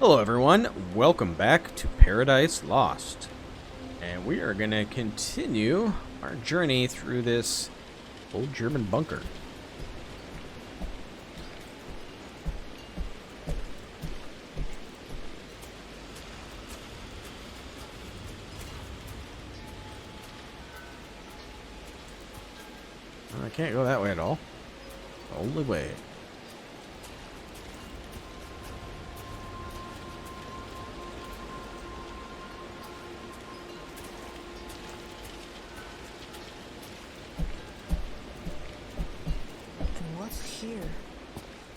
Hello everyone, welcome back to Paradise Lost. And we are going to continue our journey through this old German bunker. I can't go that way at all. The only way. Here.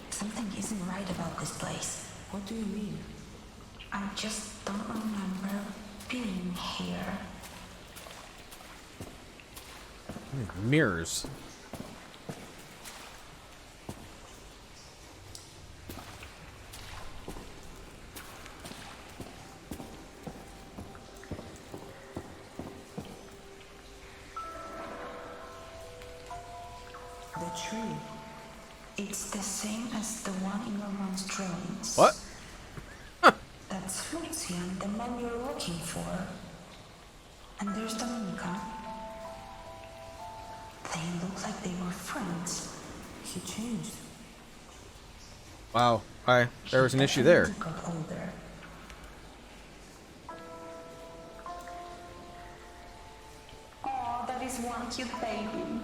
Something isn't right about this place. What do you mean? I just don't remember being here. Mirrors. The tree. It's the same as the one in your mom's drawings. What? That's Lucian, the man you're looking for. And there's Dominica. They look like they were friends. He changed. Wow. There was an issue there. He got older. Oh, that is one cute baby.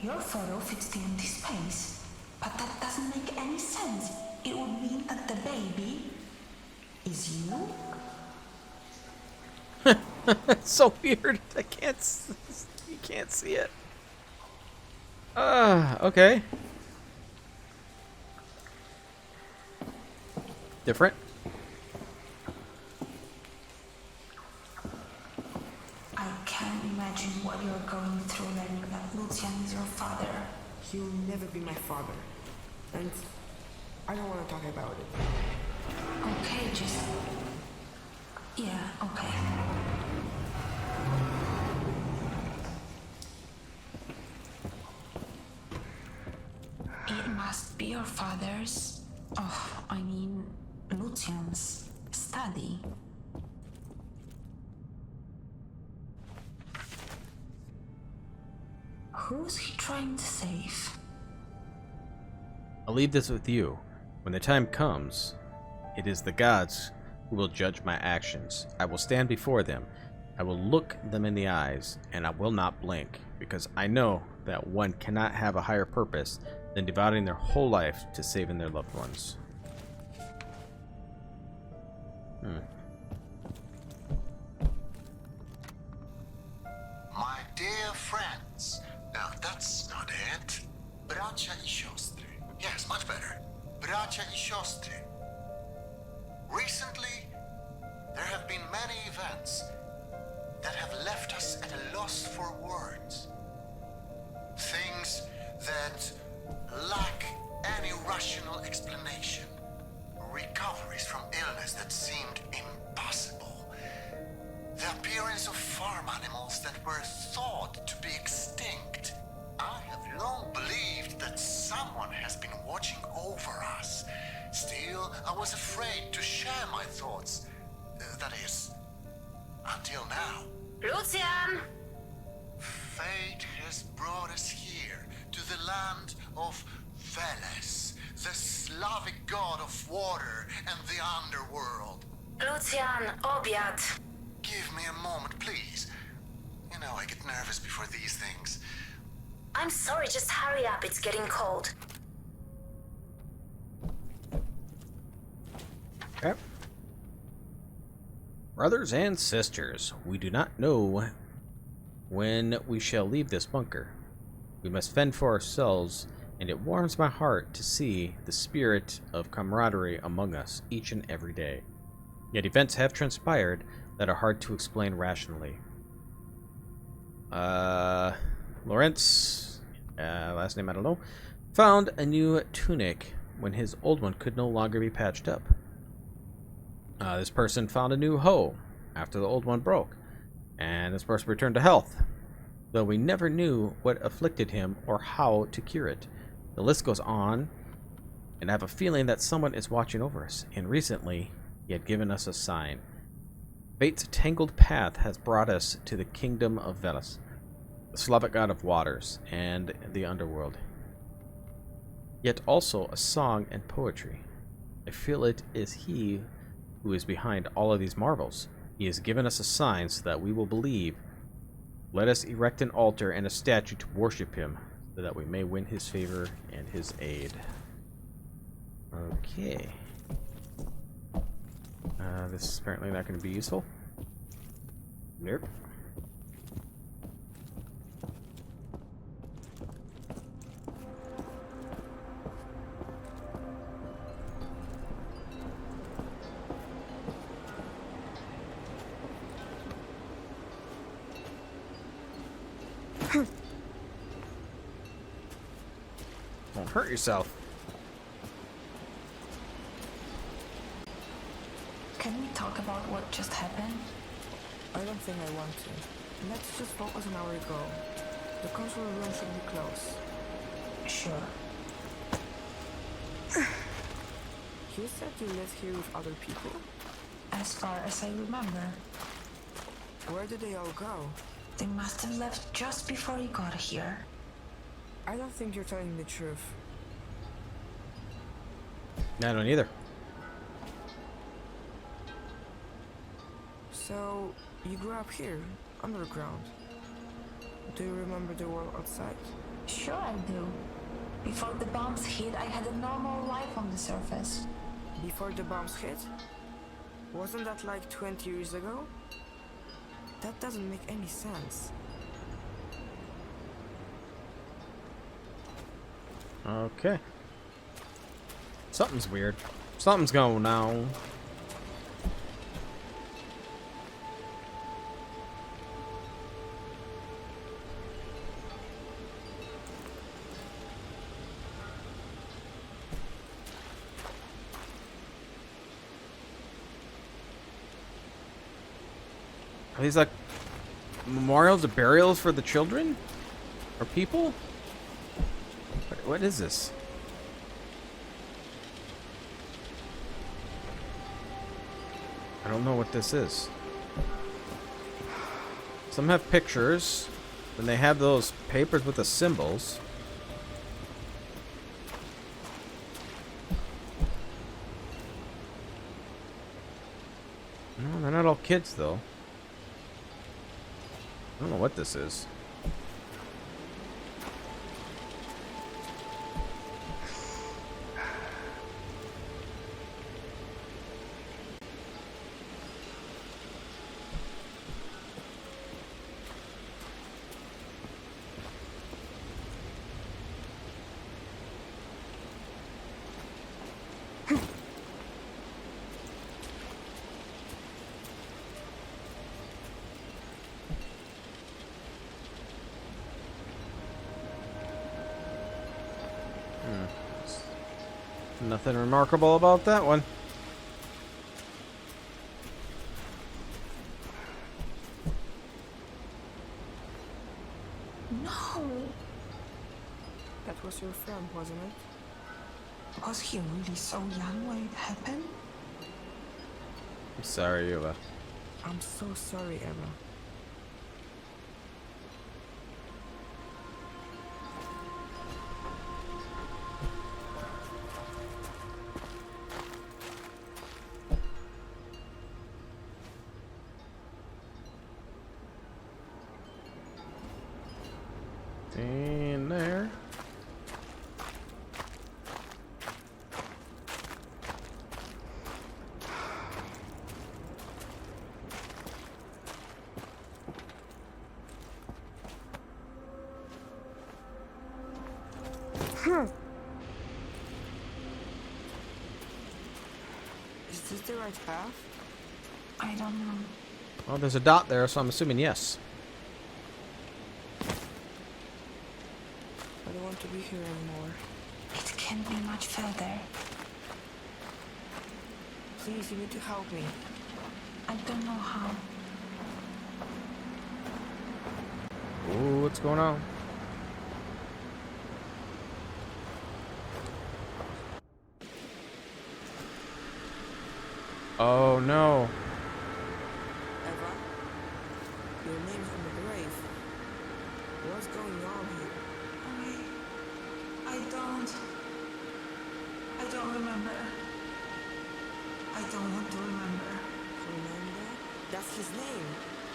Your photo fits the empty space, but that doesn't make any sense. It would mean that the baby is you? It's so weird. You can't see it. Okay. Different. I can't imagine what you're going through learning that Lucian is your father. He will never be my father. And I don't want to talk about it. Okay, just... Yeah, okay. It must be your father's... Lucian's study. Who's he trying to save? I'll leave this with you. When the time comes, it is the gods who will judge my actions. I will stand before them. I will look them in the eyes, and I will not blink, because I know that one cannot have a higher purpose than devoting their whole life to saving their loved ones. My dear friends, now that's not it. Bracia I siostry. Yes, much better. Bracia I siostry. Recently, there have been many events that have left us at a loss for words. Things that lack any rational explanation. Recoveries from illness that seemed impossible. The appearance of farm animals that were thought to be extinct. I have long believed that someone has been watching over us. Still, I was afraid to share my thoughts. That is, until now. Lucian! Fate has brought us here, to the land of Veles, the Slavic god of water and the underworld. Lucian, obiad. Give me a moment, please. You know, I get nervous before these things. I'm sorry, just hurry up, it's getting cold. Okay. Brothers and sisters, we do not know when we shall leave this bunker. We must fend for ourselves, and it warms my heart to see the spirit of camaraderie among us each and every day. Yet events have transpired that are hard to explain rationally. Lawrence, last name I don't know, found a new tunic when his old one could no longer be patched up. This person found a new hoe after the old one broke, and this person returned to health. though we never knew what afflicted him or how to cure it. The list goes on, and I have a feeling that someone is watching over us, and recently he had given us a sign. Fate's tangled path has brought us to the kingdom of Veles, the Slavic god of waters and the underworld, yet also a song and poetry. I feel it is he who is behind all of these marvels. He has given us a sign so that we will believe. Let us erect an altar and a statue to worship him, so that we may win his favor and his aid. Okay. This is apparently not going to be useful. Nope. Don't hurt yourself. Can we talk about what just happened? I don't think I want to. Let's just focus on our goal. The control room should be close. Sure. You said you live here with other people? As far as I remember, Where did they all go? they must have left just before you got here. I don't think you're telling the truth. I don't either. So, you grew up here, underground. Do you remember the world outside? Sure I do. Before the bombs hit, I had a normal life on the surface. Before the bombs hit? Wasn't that like 20 years ago? That doesn't make any sense. Okay. Something's weird. Something's going on. Are these like memorials or burials for the children? Or people? What is this? I don't know what this is. Some have pictures, and they have those papers with the symbols. No, they're not all kids, though. I don't know what this is. Nothing remarkable about that one. No! That was your friend, wasn't it? Was he really so young when it happened? I'm sorry, Eva. I'm so sorry, Emma. In there. Is this the right path? I don't know. Well, there's a dot there, so I'm assuming yes. I don't want to be here anymore. It can't be much further. Please, you need to help me. I don't know how. Ooh, what's going on? Oh no. Eva, your name's on the grave. What's going on here? I don't remember. I don't want to remember. Remember? That's his name.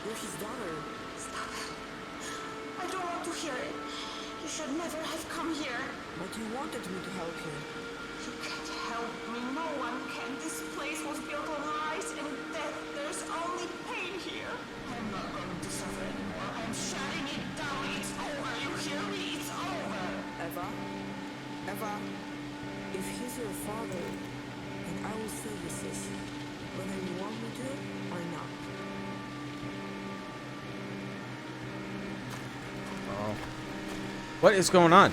You're his daughter. Stop. I don't want to hear it. You should never have come here. But you wanted me to help you. You can't help me. No one can. This place was built on lies and death. There's only pain here. I'm not going to suffer anymore. I'm shutting it down. It's over. You hear me? It's over. Eva? Eva? If he's your father, then I will say this is, whether you want me to or not. Oh. What is going on?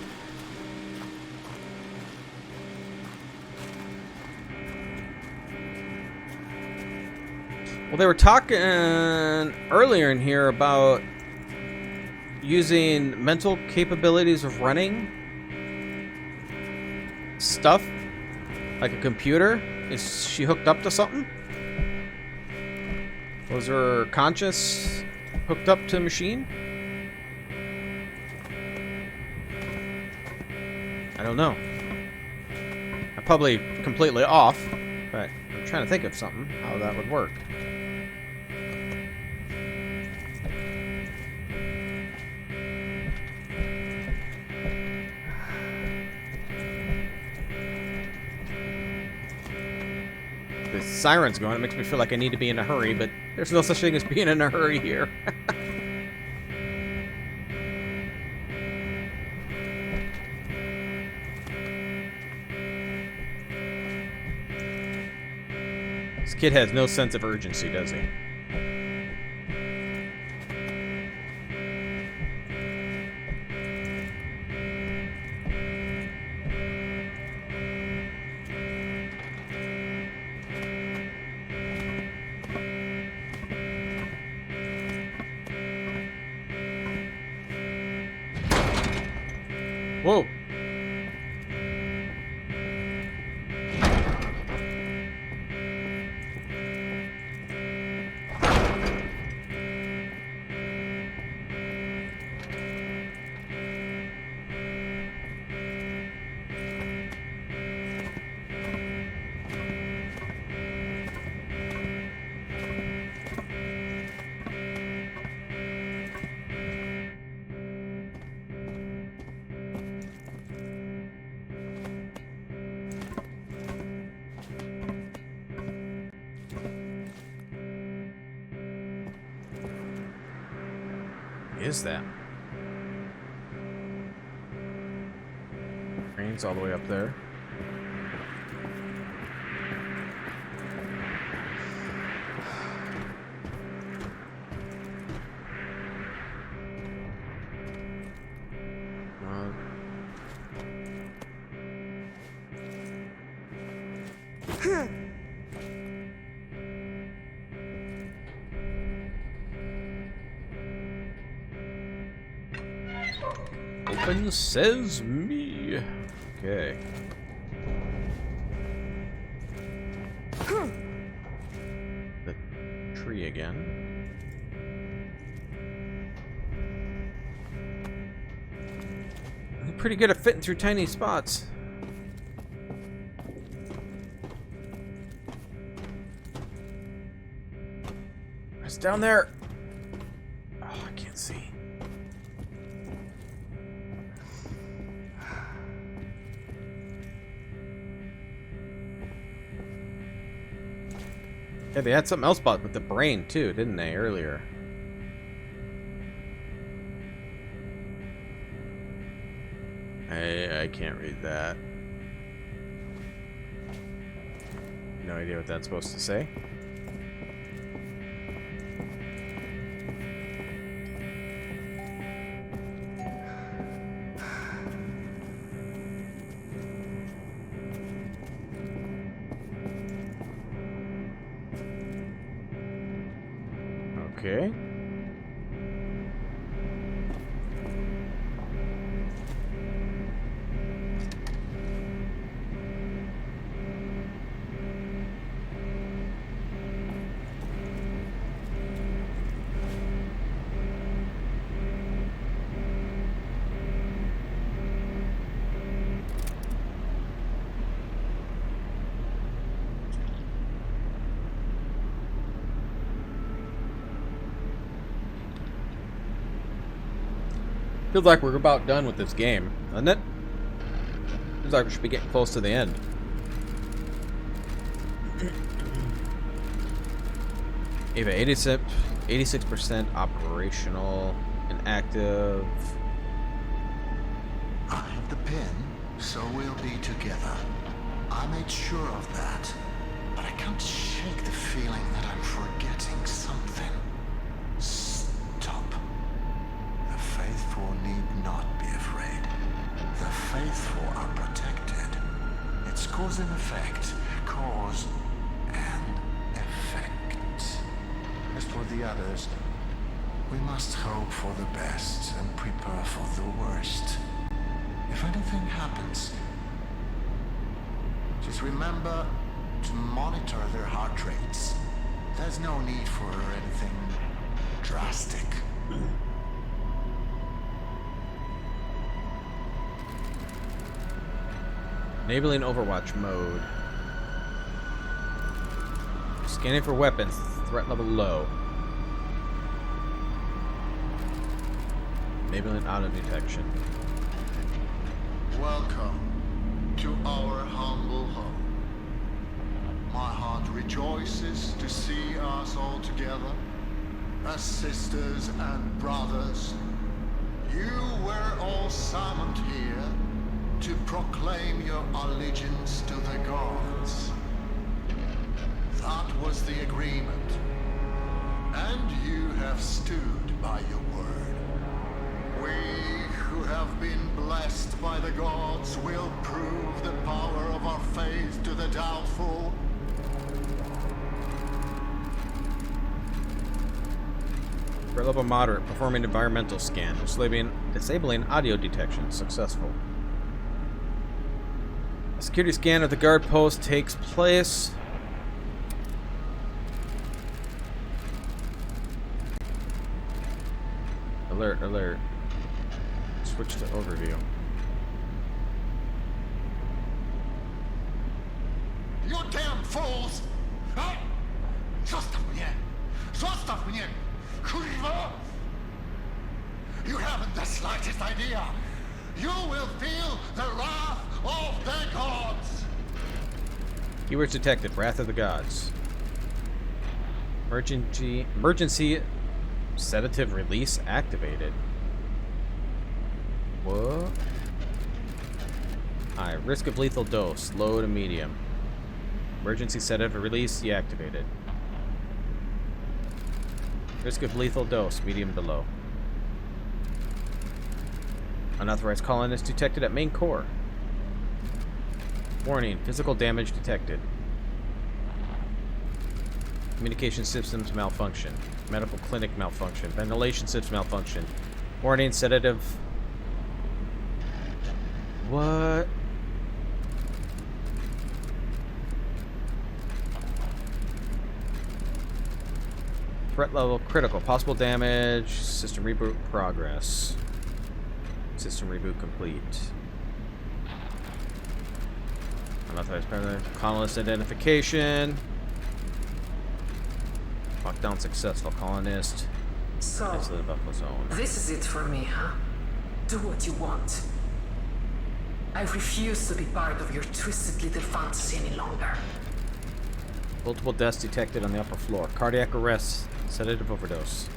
Well, they were talking earlier in here about using mental capabilities of running stuff like a computer. Is she hooked up to something? Was her conscious hooked up to a machine? I don't know. I'm probably completely off, but I'm trying to think of something, how that would work. The siren's going. It makes me feel like I need to be in a hurry, but there's no such thing as being in a hurry here. This kid has no sense of urgency, does he? Whoa! Is that? Train's all the way up there. Open says me. Okay. The tree again. They're pretty good at fitting through tiny spots. It's down there. Oh, I can't see. Yeah, they had something else about with the brain too, didn't they, earlier? I can't read that. No idea what that's supposed to say. Okay. Feels like we're about done with this game, doesn't it? Feels like we should be getting close to the end. Eva, 86% operational and active. I have the pin, so we'll be together. I made sure of that, but I can't shake the feeling that I'm forgetting something. Stop. The faithful need not be afraid. The faithful are protected. It's cause and effect. Cause and effect. As for the others, we must hope for the best and prepare for the worst. If anything happens, just remember to monitor their heart rates. There's no need for anything drastic. Enabling Overwatch mode. Scanning for weapons. Threat level low. Enabling auto detection. Welcome to our humble home. My heart rejoices to see us all together as sisters and brothers. You were all summoned here to proclaim your allegiance to the gods. That was the agreement, and you have stood by your word. We who have been blessed by the gods will prove the power of our faith to the doubtful. For level moderate, performing environmental scan. Disabling audio detection. Successful. A security scan of the guard post takes place. Alert, alert. Switch to overview. You damn fools! Hey! Zostaw mnie! Zostaw mnie! Kurwa! You haven't the slightest idea! You will feel the wrath of the gods! Keywords detected. Wrath of the Gods. Emergency sedative release activated. What? Alright, risk of lethal dose. Low to medium. Emergency sedative release deactivated. Risk of lethal dose. Medium to low. Unauthorized colonist detected at main core. Warning, physical damage detected. Communication systems malfunction. Medical clinic malfunction. Ventilation systems malfunction. Warning, sedative. What? Threat level critical. Possible damage. System reboot progress. System reboot complete. Unauthorized colonist identification. Lockdown successful. Colonist. So, Into the buffer zone. this is it for me, huh? Do what you want. I refuse to be part of your twisted little fantasy any longer. Multiple deaths detected on the upper floor. Cardiac arrest. Sedative overdose.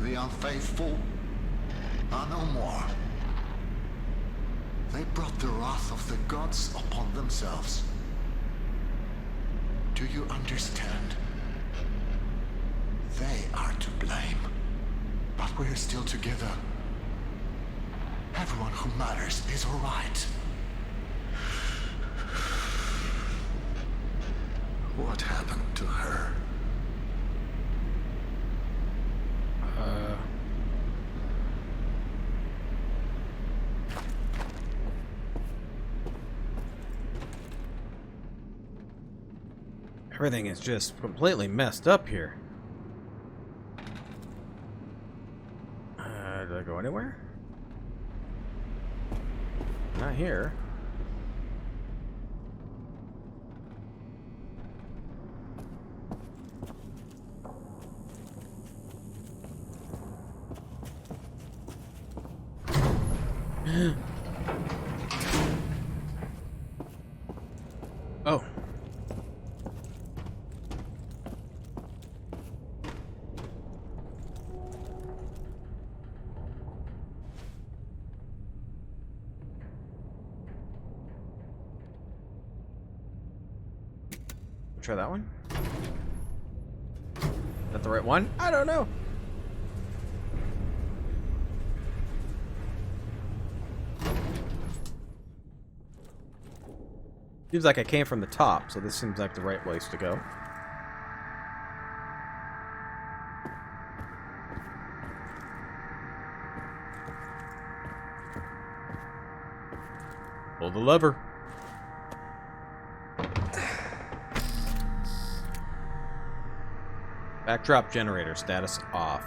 The unfaithful are no more. They brought the wrath of the gods upon themselves. Do you understand? They are to blame. But we're still together. Everyone who matters is alright. What happened to her? Everything is just completely messed up here. Did I go anywhere? Not here. Oh. Try that one. Is that the right one? I don't know. Seems like I came from the top, so this seems like the right place to go. Pull the lever. Backdrop generator status off.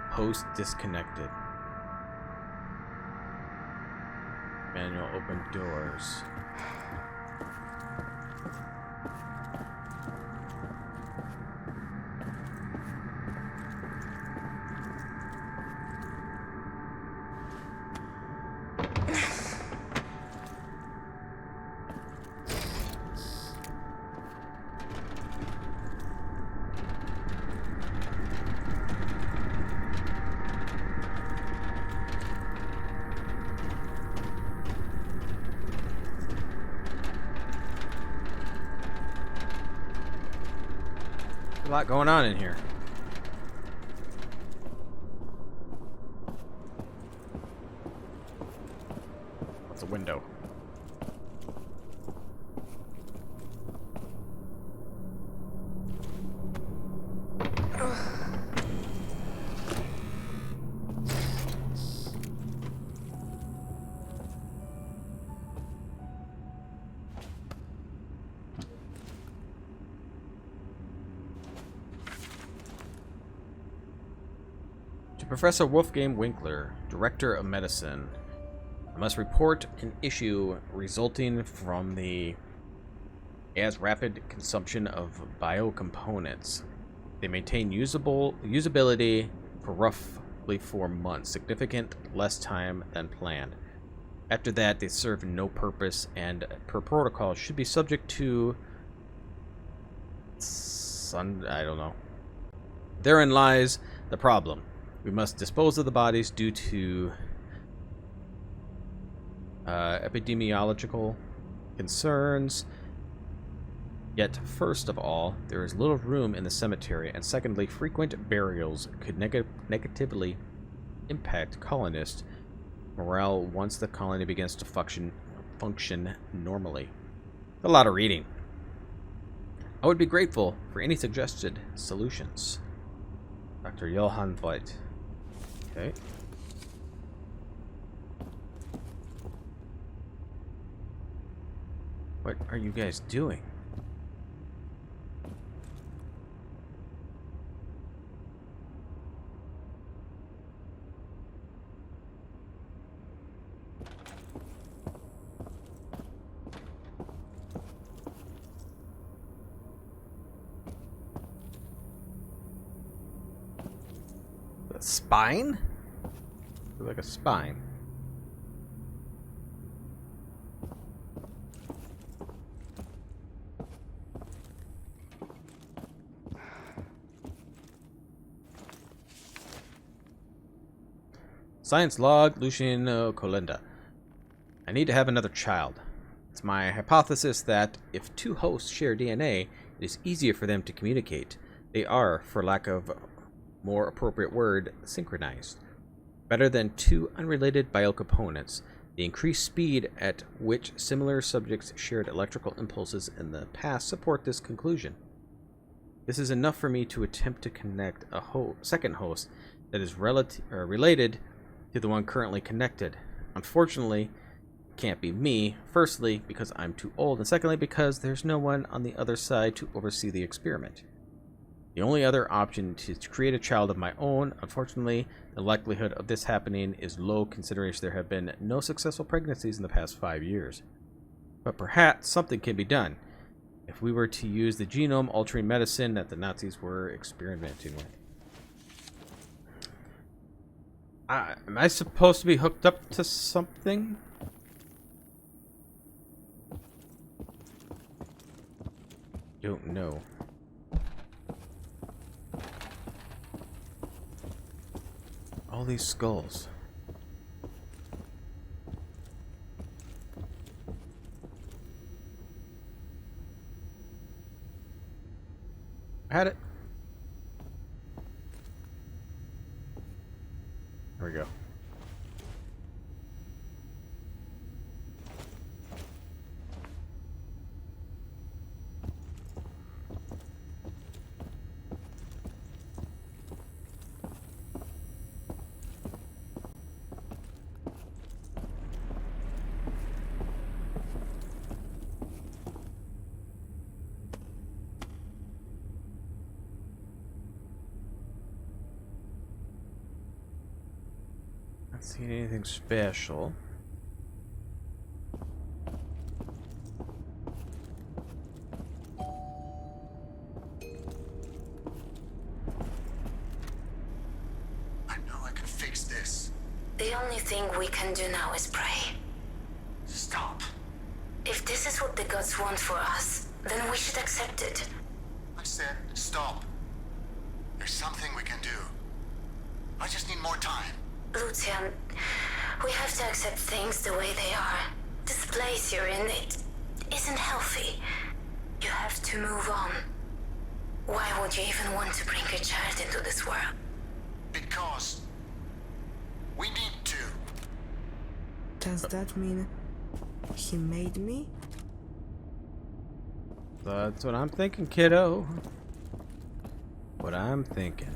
Host disconnected. Manual open doors. A lot going on in here. What's a window? Professor Wolfgang Winkler, Director of Medicine, I must report an issue resulting from the as rapid consumption of biocomponents. They maintain usability for roughly 4 months, significant less time than planned. After that, they serve no purpose and, per protocol, should be subject to I don't know. Therein lies the problem. We must dispose of the bodies due to epidemiological concerns. Yet, first of all, there is little room in the cemetery, and secondly, frequent burials could negatively impact colonist morale once the colony begins to function normally. A lot of reading. I would be grateful for any suggested solutions. Dr. Johann Voigt. Okay. What are you guys doing? The spine? Like a spine. Science log, Lucien Colenda. I need to have another child. It's my hypothesis that if two hosts share DNA, it is easier for them to communicate. They are, for lack of more appropriate word, synchronized. Better than two unrelated biocomponents, the increased speed at which similar subjects shared electrical impulses in the past support this conclusion. This is enough for me to attempt to connect a second host that is related to the one currently connected. Unfortunately, can't be me, firstly, because I'm too old, and secondly, because there's no one on the other side to oversee the experiment. The only other option is to create a child of my own. Unfortunately, the likelihood of this happening is low, considering there have been no successful pregnancies in the past 5 years. But perhaps something can be done if we were to use the genome-altering medicine that the Nazis were experimenting with. Am I supposed to be hooked up to something? Don't know. All these skulls. I had it. There we go. Not seeing anything special. I know I can fix this. The only thing we can do now is pray. Stop. If this is what the gods want for us, then we should accept it. I said stop. There's something we can do. I just need more time. Lucian, we have to accept things the way they are. This place you're in, it isn't healthy. You have to move on. Why would you even want to bring a child into this world? Because we need to. Does that mean he made me? That's what I'm thinking, kiddo. What I'm thinking.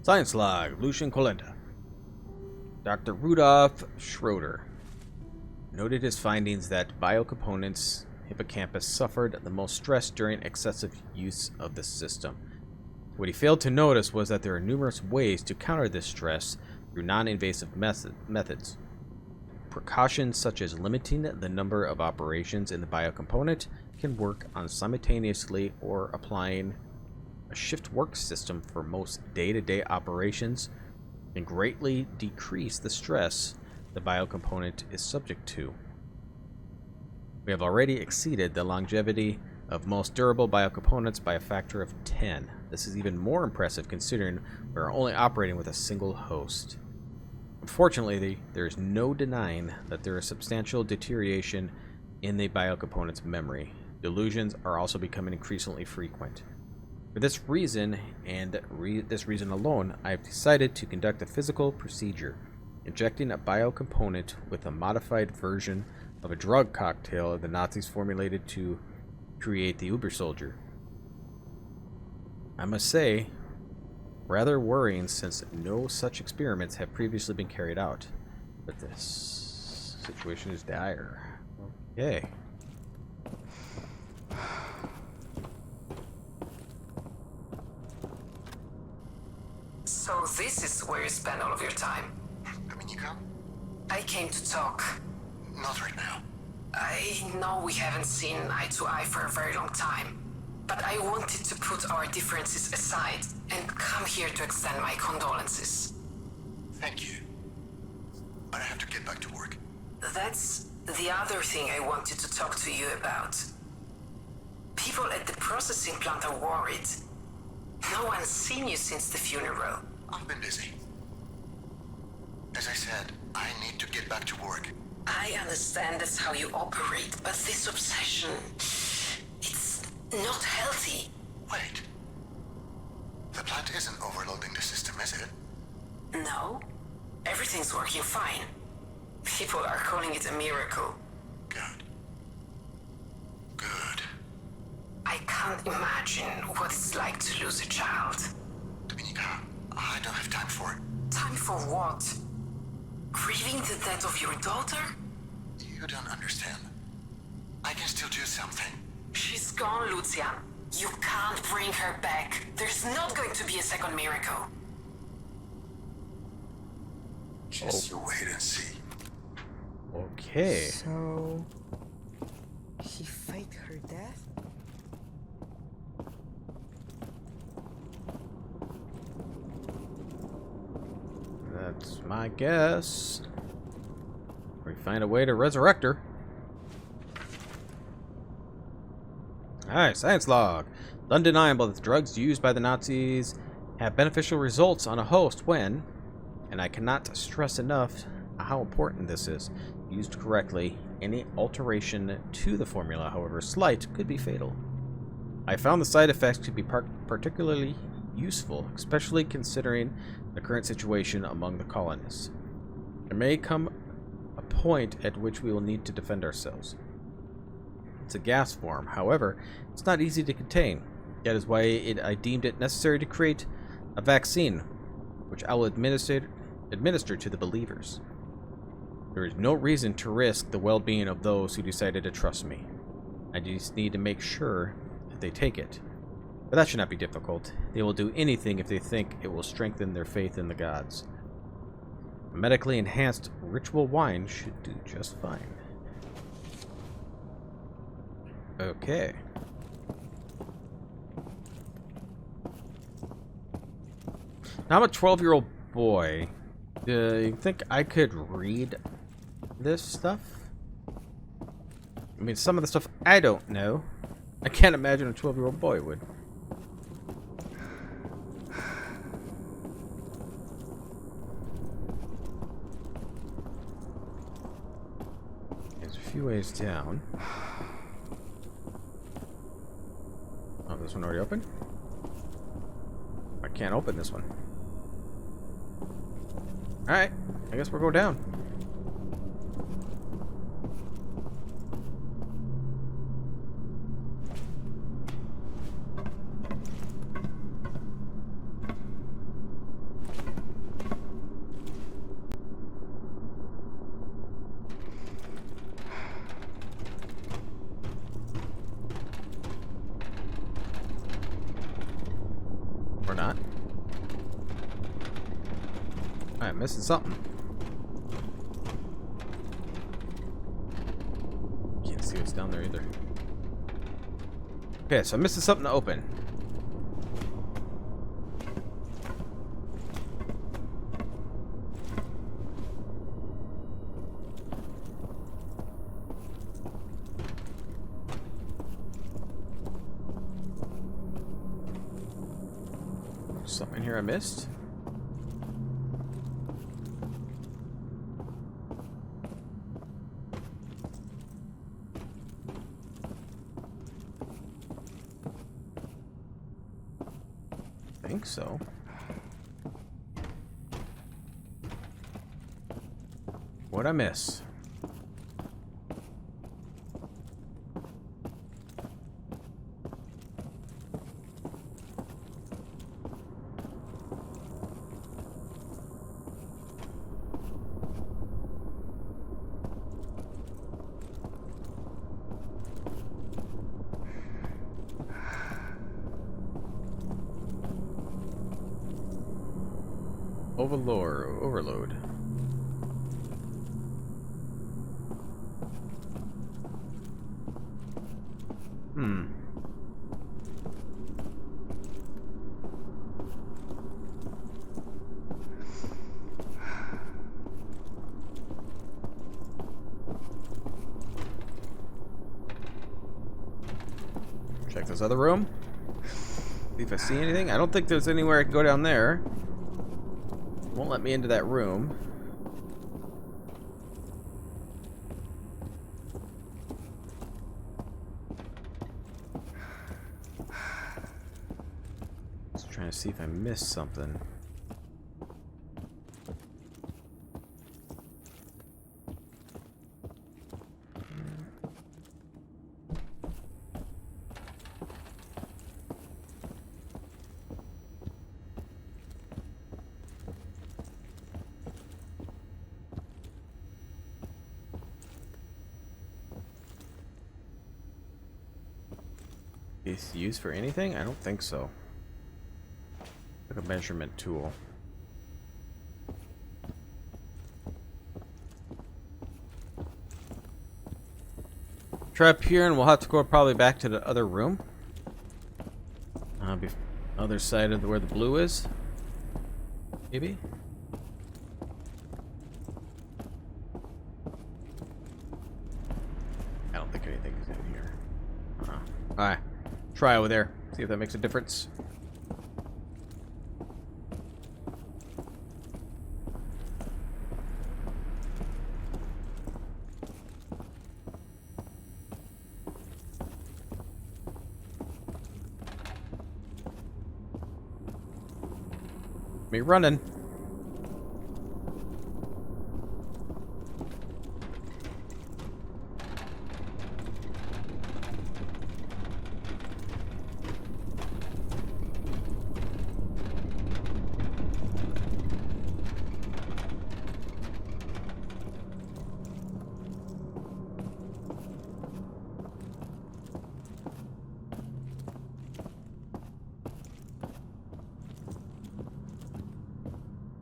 Science log, Lucian Colenda. Dr. Rudolf Schroeder noted his findings that biocomponents hippocampus suffered the most stress during excessive use of the system. What he failed to notice was that there are numerous ways to counter this stress through non-invasive methods. Precautions such as limiting the number of operations in the biocomponent can work on simultaneously, or applying a shift work system for most day-to-day operations can greatly decrease the stress the biocomponent is subject to. We have already exceeded the longevity of most durable biocomponents by a factor of 10. This is even more impressive considering we are only operating with a single host. Unfortunately, there is no denying that there is substantial deterioration in the biocomponent's memory. Delusions are also becoming increasingly frequent. For this reason, and this reason alone, I have decided to conduct a physical procedure, injecting a biocomponent with a modified version of a drug cocktail the Nazis formulated to create the Uber Soldier. I must say, rather worrying since no such experiments have previously been carried out. But this situation is dire. Okay. So this is where you spend all of your time. Dominica? I came to talk. Not right now. I know we haven't seen eye to eye for a very long time, but I wanted to put our differences aside and come here to extend my condolences. Thank you. But I have to get back to work. That's the other thing I wanted to talk to you about. People at the processing plant are worried. No one's seen you since the funeral. I've been busy. As I said, I need to get back to work. I understand that's how you operate, but this obsession... it's not healthy. Wait. The plant isn't overloading the system, is it? No. Everything's working fine. People are calling it a miracle. Good. Good. I can't imagine what it's like to lose a child. Dominika, I don't have time for it. Time for what? Grieving the death of your daughter? You don't understand. I can still do something. She's gone, Lucian. You can't bring her back. There's not going to be a second miracle. Just you wait and see. Okay. So, she faked her death? That's my guess. We find a way to resurrect her. Alright, science log. It's undeniable that the drugs used by the Nazis have beneficial results on a host when, and I cannot stress enough how important this is, used correctly, any alteration to the formula, however slight, could be fatal. I found the side effects to be particularly useful, especially considering the current situation among the colonists. There may come a point at which we will need to defend ourselves. It's a gas form, however, it's not easy to contain. That is why I deemed it necessary to create a vaccine, which I will administer to the believers. There is no reason to risk the well-being of those who decided to trust me. I just need to make sure that they take it. But that should not be difficult. They will do anything if they think it will strengthen their faith in the gods. A medically enhanced ritual wine should do just fine. Okay. Now I'm a 12-year-old boy. Do you think I could read this stuff? I mean, some of the stuff I don't know. I can't imagine a 12-year-old boy would. There's a few ways down. Oh, this one already open? I can't open this one. Alright, I guess we'll go down. Or not. I'm missing something. Can't see what's down there either. Okay, so I'm missing something to open. Something here I missed? I think so. What'd I miss? Overload. this other room. See if I see anything. I don't think there's anywhere I can go down there. Won't let me into that room. Just trying to see if I missed something. Is used for anything? I don't think so. Like a measurement tool. Try up here, and we'll have to go probably back to the other room. Other side of where the blue is. Maybe. I don't think anything's in here. Alright. Try over there. See if that makes a difference. Me running.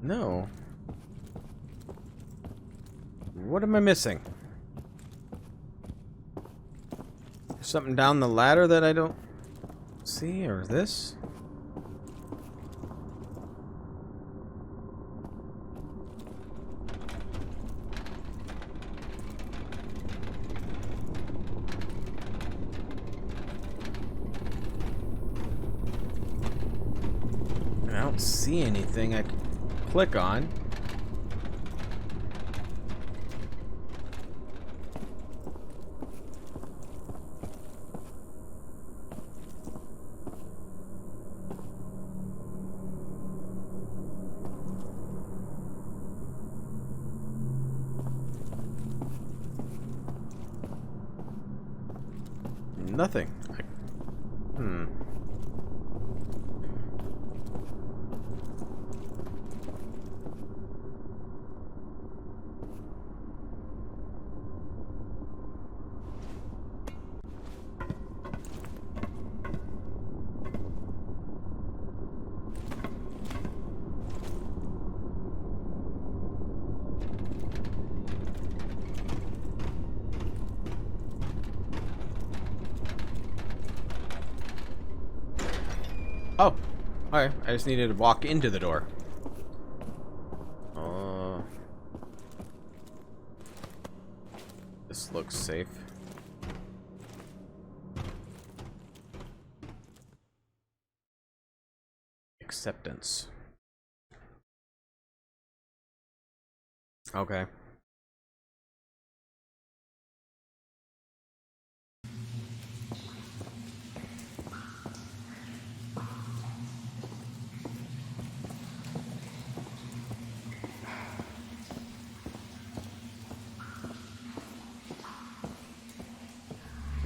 No. What am I missing? There's something down the ladder that I don't see, or this? I don't see anything I can click on. Nothing. Oh, alright. I just needed to walk into the door. This looks safe. Acceptance. Okay.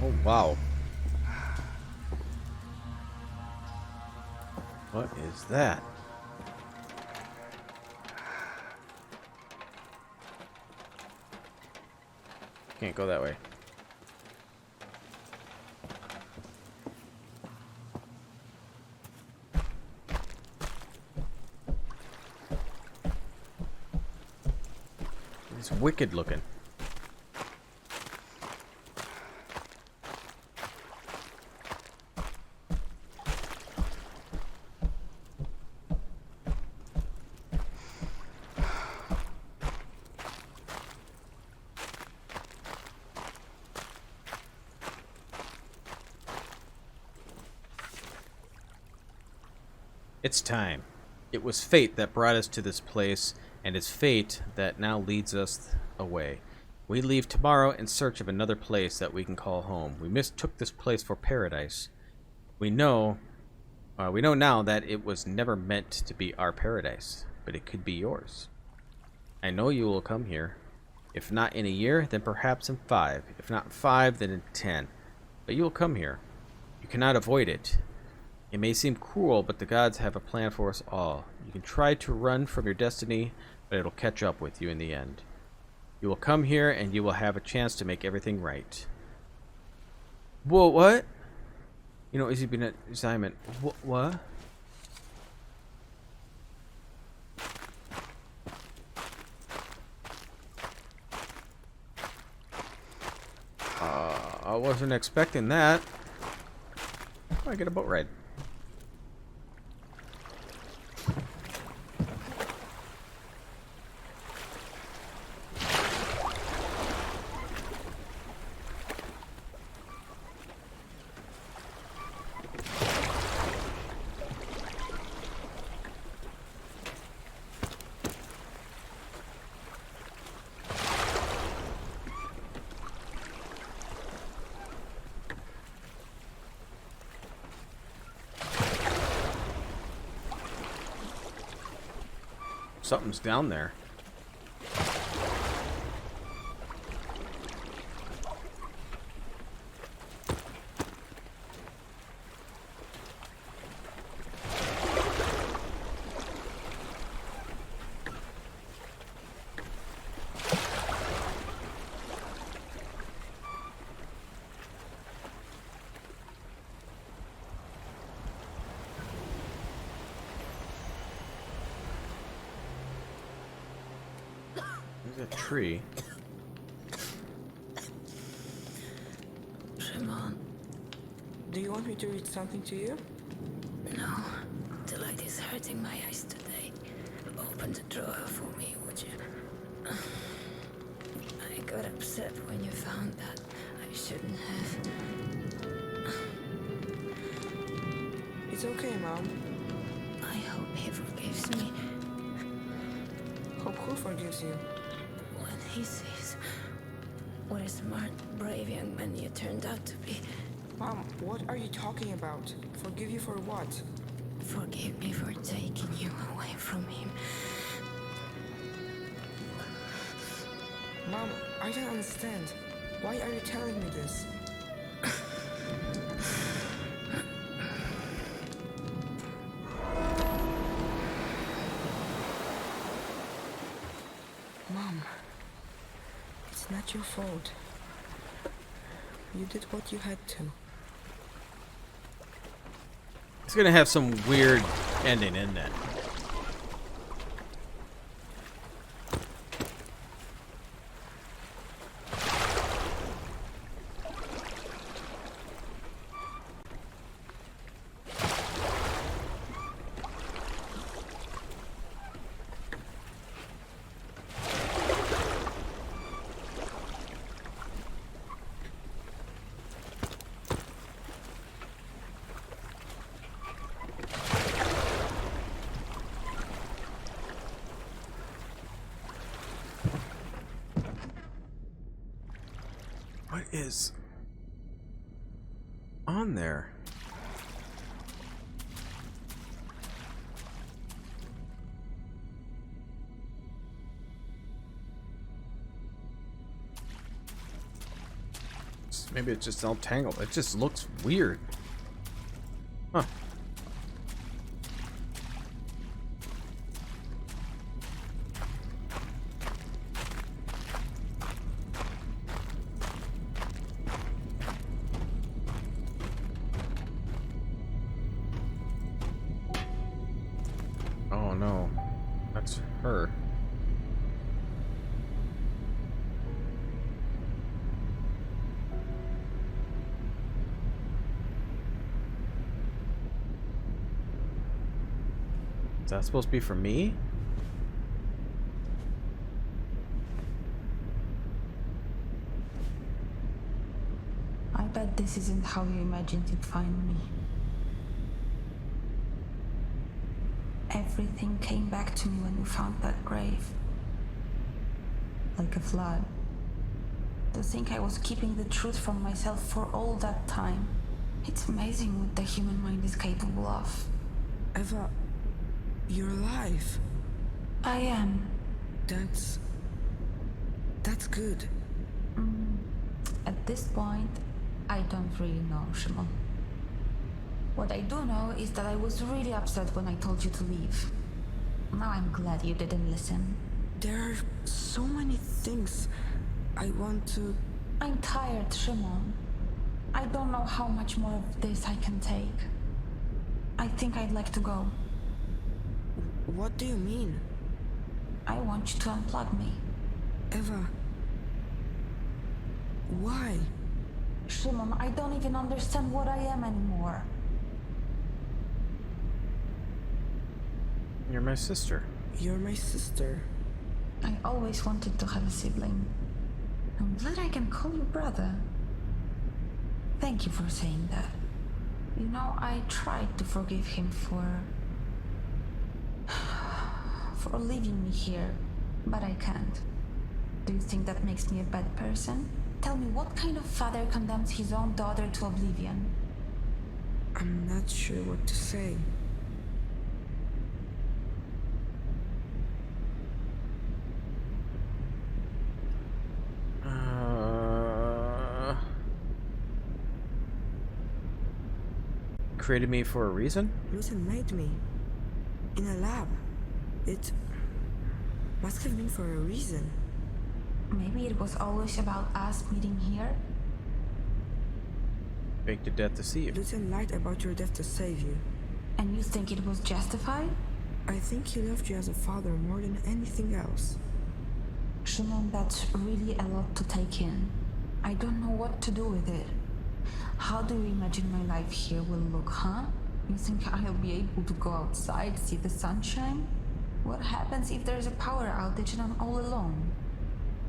Oh, wow. What is that? Can't go that way. It's wicked looking. It's time. It was fate that brought us to this place, and it's fate that now leads us away. We leave tomorrow in search of another place that we can call home. We mistook this place for paradise. We know now that it was never meant to be our paradise, but it could be yours. I know you will come here. If not in a year, then perhaps in 5. If not in 5, then in 10. But you will come here. You cannot avoid it. It may seem cruel, but the gods have a plan for us all. You can try to run from your destiny, but it'll catch up with you in the end. You will come here, and you will have a chance to make everything right. Whoa, what? You know, is he been an assignment? What? I wasn't expecting that. I get a boat ride. Something's down there. There's a tree. Szymon, do you want me to read something to you? No, the light is hurting my eyes today. Open the drawer for me, would you? I got upset when you found that. I shouldn't have. It's okay, Mom. I hope he forgives me Hope who forgives you? when he sees what a smart, brave young man you turned out to be. Mom, what are you talking about? Forgive you for what? Forgive me for taking you away from him. Mom, I don't understand. Why are you telling me this? Mom, it's not your fault. You did what you had to. It's gonna have some weird ending, isn't it? What is on there? Maybe it's just all tangled. It just looks weird. Huh. Oh no, that's her. Is that supposed to be for me? I bet this isn't how you imagined you'd find me. everything came back to me when we found that grave. Like a flood. To think I was keeping the truth from myself for all that time. It's amazing what the human mind is capable of. Eva, you're alive. I am. That's good. At this point, I don't really know, Szymon. What I do know is that I was really upset when I told you to leave. Now I'm glad you didn't listen. There are so many things I want to... I'm tired, Szymon. I don't know how much more of this I can take. I think I'd like to go. What do you mean? I want you to unplug me. Eva... Why? Szymon, I don't even understand what I am anymore. You're my sister. You're my sister. I always wanted to have a sibling. I'm glad I can call you brother. Thank you for saying that. You know, I tried to forgive him for leaving me here, but I can't. Do you think that makes me a bad person? Tell me, what kind of father condemns his own daughter to oblivion? I'm not sure what to say. Created me for a reason? Lucian made me. In a lab. It must have been for a reason. Maybe it was always about us meeting here? Faked to death to see you. Lucian lied about your death to save you. And you think it was justified? I think he loved you as a father more than anything else. Szymon, that's really a lot to take in. I don't know what to do with it. How do you imagine my life here will look, huh? You think I'll be able to go outside, see the sunshine? What happens if there's a power outage and I'm all alone?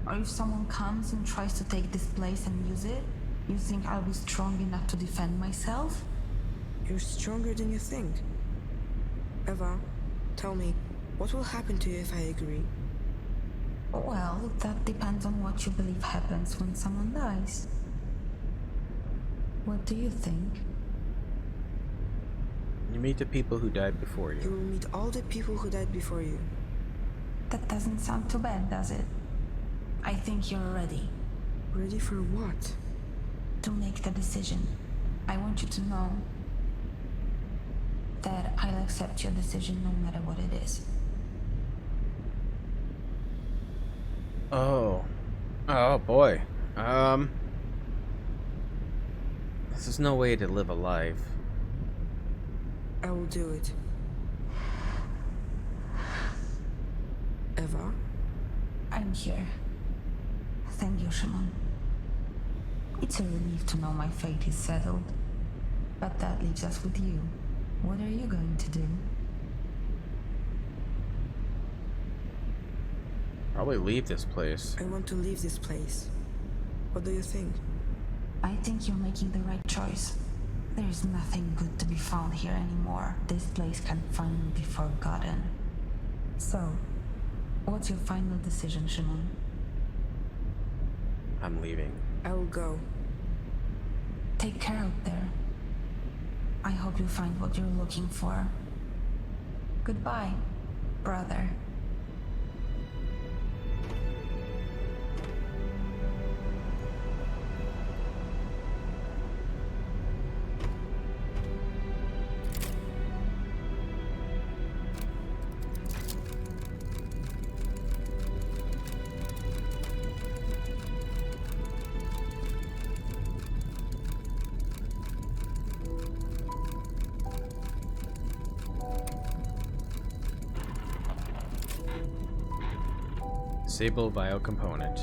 Or if someone comes and tries to take this place and use it? You think I'll be strong enough to defend myself? You're stronger than you think. Eva, tell me, what will happen to you if I agree? Well, that depends on what you believe happens when someone dies. What do you think? You meet the people who died before You you. will meet all the people who died before you. That doesn't sound too bad, does it? I think you're ready Ready for what? to make the decision. I want you to know that I'll accept your decision no matter what it is. Oh. Oh boy. This is no way to live a life. I will do it. Eva? I'm here. Thank you, Szymon. It's a relief to know my fate is settled. But that leaves us with you. What are you going to do? Probably leave this place. I want to leave this place. What do you think? I think you're making the right choice. There's nothing good to be found here anymore. This place can finally be forgotten. So, what's your final decision, Szymon? I'm leaving. I will go. Take care out there. I hope you find what you're looking for. Goodbye, brother. Disable bio component.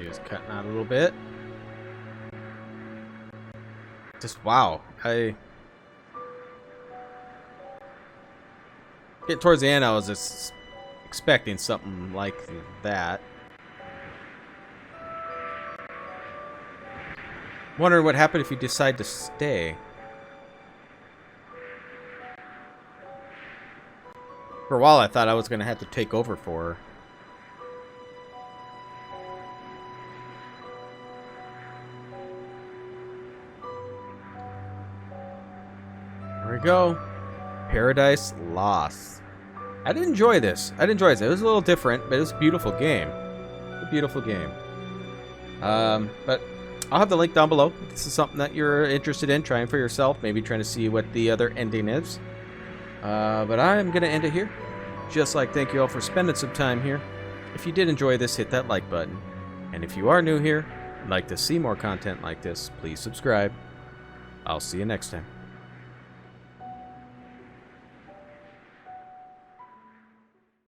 is cutting out a little bit. Just wow. I get towards the end, I was just expecting something like that. Wondering what happened if you decide to stay. For a while, I thought I was going to have to take over for her. There we go. Paradise Lost. I did enjoy this. I did enjoy this. It was a little different, but it was a beautiful game. A beautiful game. But I'll have the link down below. If this is something that you're interested in trying for yourself, maybe trying to see what the other ending is. But I'm going to end it here. Just like thank you all for spending some time here. If you did enjoy this, hit that like button. And if you are new here and like to see more content like this, please subscribe. I'll see you next time.